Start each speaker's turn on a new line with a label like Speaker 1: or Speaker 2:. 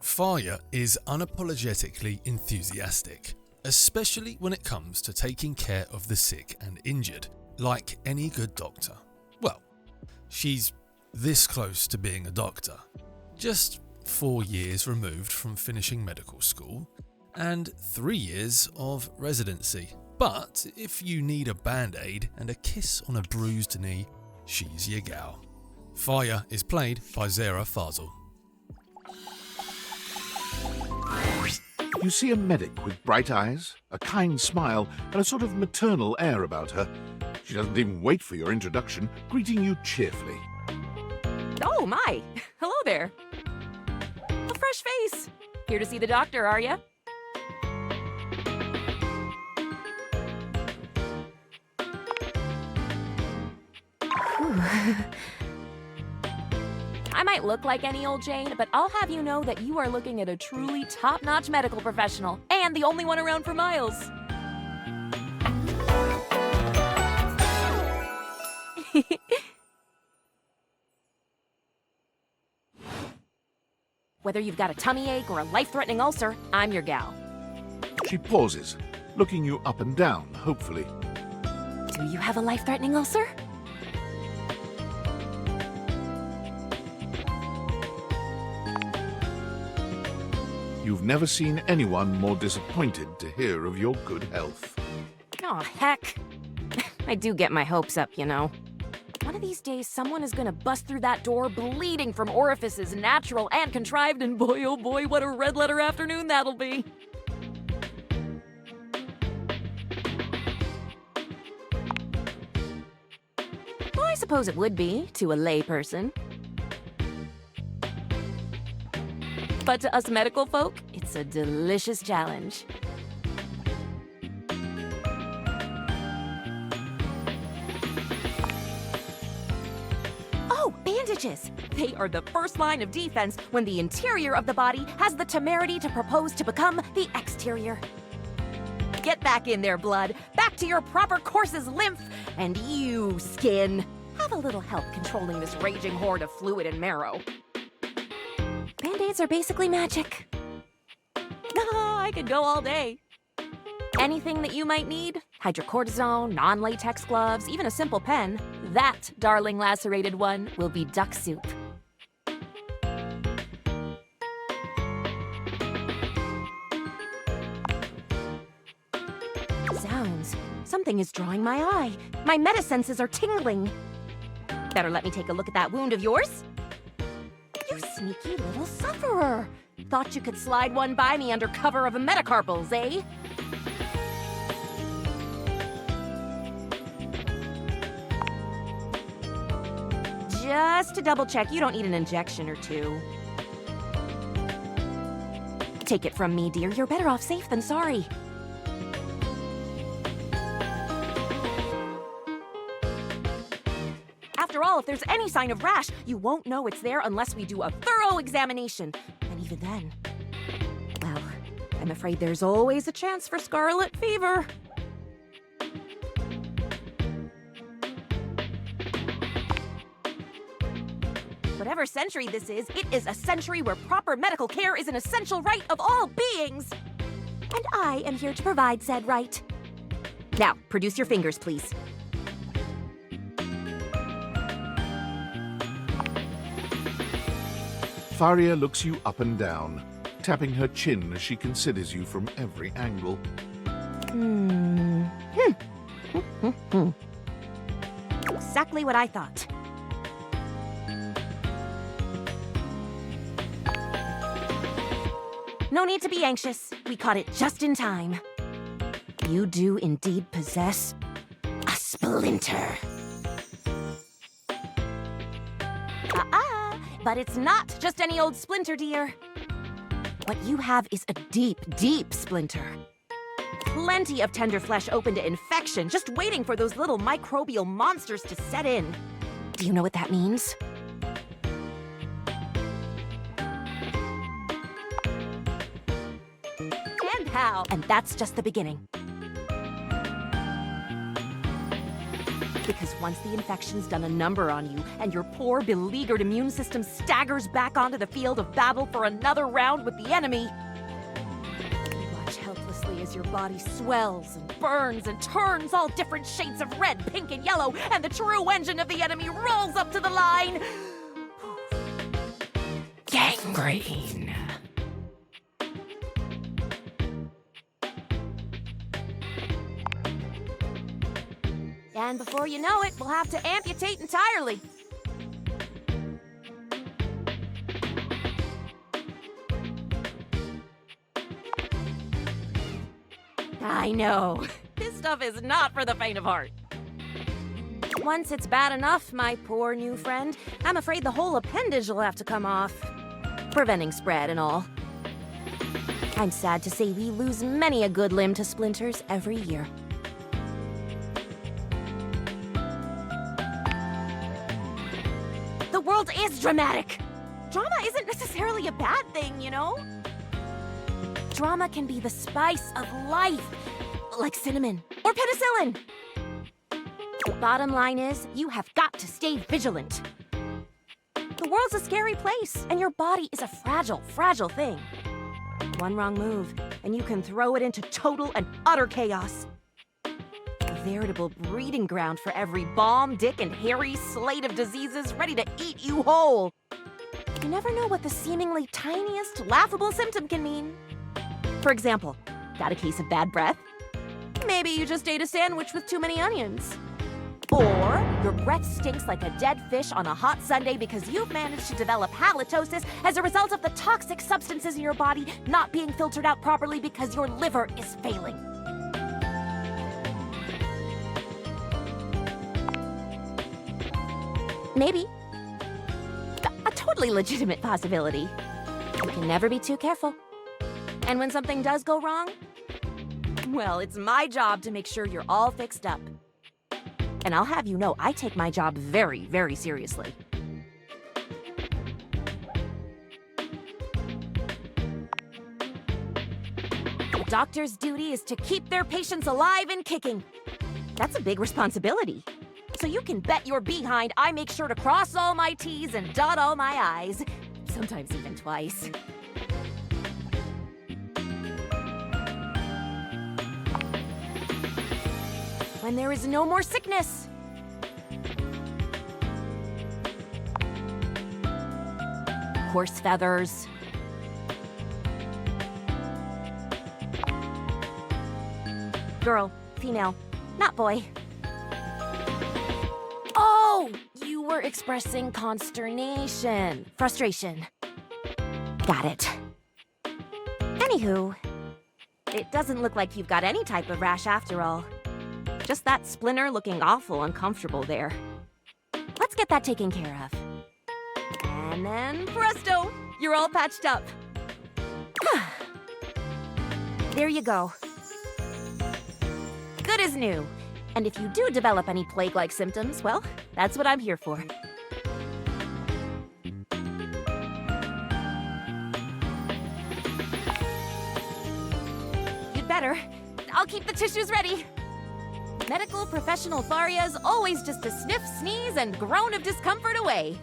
Speaker 1: Farya is unapologetically enthusiastic, especially when it comes to taking care of the sick and injured, like any good doctor. Well, she's this close to being a doctor, just 4 years removed from finishing medical school, and 3 years of residency. But if you need a band-aid and a kiss on a bruised knee, she's your gal. Farya is played by Zehra Fazal.
Speaker 2: You see a medic with bright eyes, a kind smile, and a sort of maternal air about her. She doesn't even wait for your introduction, greeting you cheerfully.
Speaker 3: Oh, my. Hello there. A fresh face. Here to see the doctor, are ya? I might look like any old Jane, but I'll have you know that you are looking at a truly top-notch medical professional, and the only one around for miles. Whether you've got a tummy ache or a life-threatening ulcer, I'm your gal.
Speaker 2: She pauses, looking you up and down, hopefully.
Speaker 3: Do you have a life-threatening ulcer?
Speaker 2: You've never seen anyone more disappointed to hear of your good health.
Speaker 3: Oh, heck. I do get my hopes up, you know. One of these days, someone is gonna bust through that door bleeding from orifices natural and contrived, and boy, oh boy, what a red-letter afternoon that'll be. Well, I suppose it would be, to a layperson. But to us medical folk, it's a delicious challenge. Oh, bandages! They are the first line of defense when the interior of the body has the temerity to propose to become the exterior. Get back in there, blood. Back to your proper course's lymph. And you, skin, have a little help controlling this raging horde of fluid and marrow. Band-aids are basically magic. Oh, I could go all day. Anything that you might need, hydrocortisone, non-latex gloves, even a simple pen, that, darling lacerated one, will be duck soup. Zounds, something is drawing my eye. My metasenses are tingling. Better let me take a look at that wound of yours. You sneaky little sufferer. Thought you could slide one by me under cover of a metacarpals, eh? Just to double check, you don't need an injection or two. Take it from me, dear. You're better off safe than sorry. After all, if there's any sign of rash, you won't know it's there unless we do a thorough examination. And even then, well, I'm afraid there's always a chance for scarlet fever. Whatever century this is, it is a century where proper medical care is an essential right of all beings. And I am here to provide said right. Now, produce your fingers, please.
Speaker 2: Faria looks you up and down, tapping her chin as she considers you from every angle.
Speaker 3: Exactly what I thought. No need to be anxious. We caught it just in time. You do indeed possess a splinter. But it's not just any old splinter, dear. What you have is a deep, deep splinter. Plenty of tender flesh open to infection, just waiting for those little microbial monsters to set in. Do you know what that means? And how? And that's just the beginning. Because once the infection's done a number on you, and your poor, beleaguered immune system staggers back onto the field of battle for another round with the enemy, you watch helplessly as your body swells and burns and turns all different shades of red, pink, and yellow, and the true engine of the enemy rolls up to the line. Gangrene. And before you know it, we'll have to amputate entirely. I know. This stuff is not for the faint of heart. Once it's bad enough, my poor new friend, I'm afraid the whole appendage will have to come off. Preventing spread and all. I'm sad to say we lose many a good limb to splinters every year. The world is dramatic. Drama isn't necessarily a bad thing, you know? Drama can be the spice of life, like cinnamon or penicillin. The bottom line is, you have got to stay vigilant. The world's a scary place, and your body is a fragile, fragile thing. One wrong move, and you can throw it into total and utter chaos. A veritable breeding ground for every bomb, dick, and hairy slate of diseases ready to eat you whole. You never know what the seemingly tiniest, laughable symptom can mean. For example, got a case of bad breath? Maybe you just ate a sandwich with too many onions. Or your breath stinks like a dead fish on a hot Sunday because you've managed to develop halitosis as a result of the toxic substances in your body not being filtered out properly because your liver is failing. Maybe. A totally legitimate possibility. You can never be too careful. And when something does go wrong, well, it's my job to make sure you're all fixed up. And I'll have you know, I take my job very, very seriously. The doctor's duty is to keep their patients alive and kicking. That's a big responsibility. So you can bet your behind I make sure to cross all my T's and dot all my I's. Sometimes even twice. When there is no more sickness. Horse feathers. Girl, female, not boy. Oh, you were expressing consternation, frustration. Got it. Anywho, it doesn't look like you've got any type of rash after all. Just that splinter looking awful uncomfortable there. Let's get that taken care of. And then, presto, you're all patched up. There you go. Good as new. And if you do develop any plague-like symptoms, well, that's what I'm here for. You'd better. I'll keep the tissues ready. Medical professional Farya's always just a sniff, sneeze, and groan of discomfort away.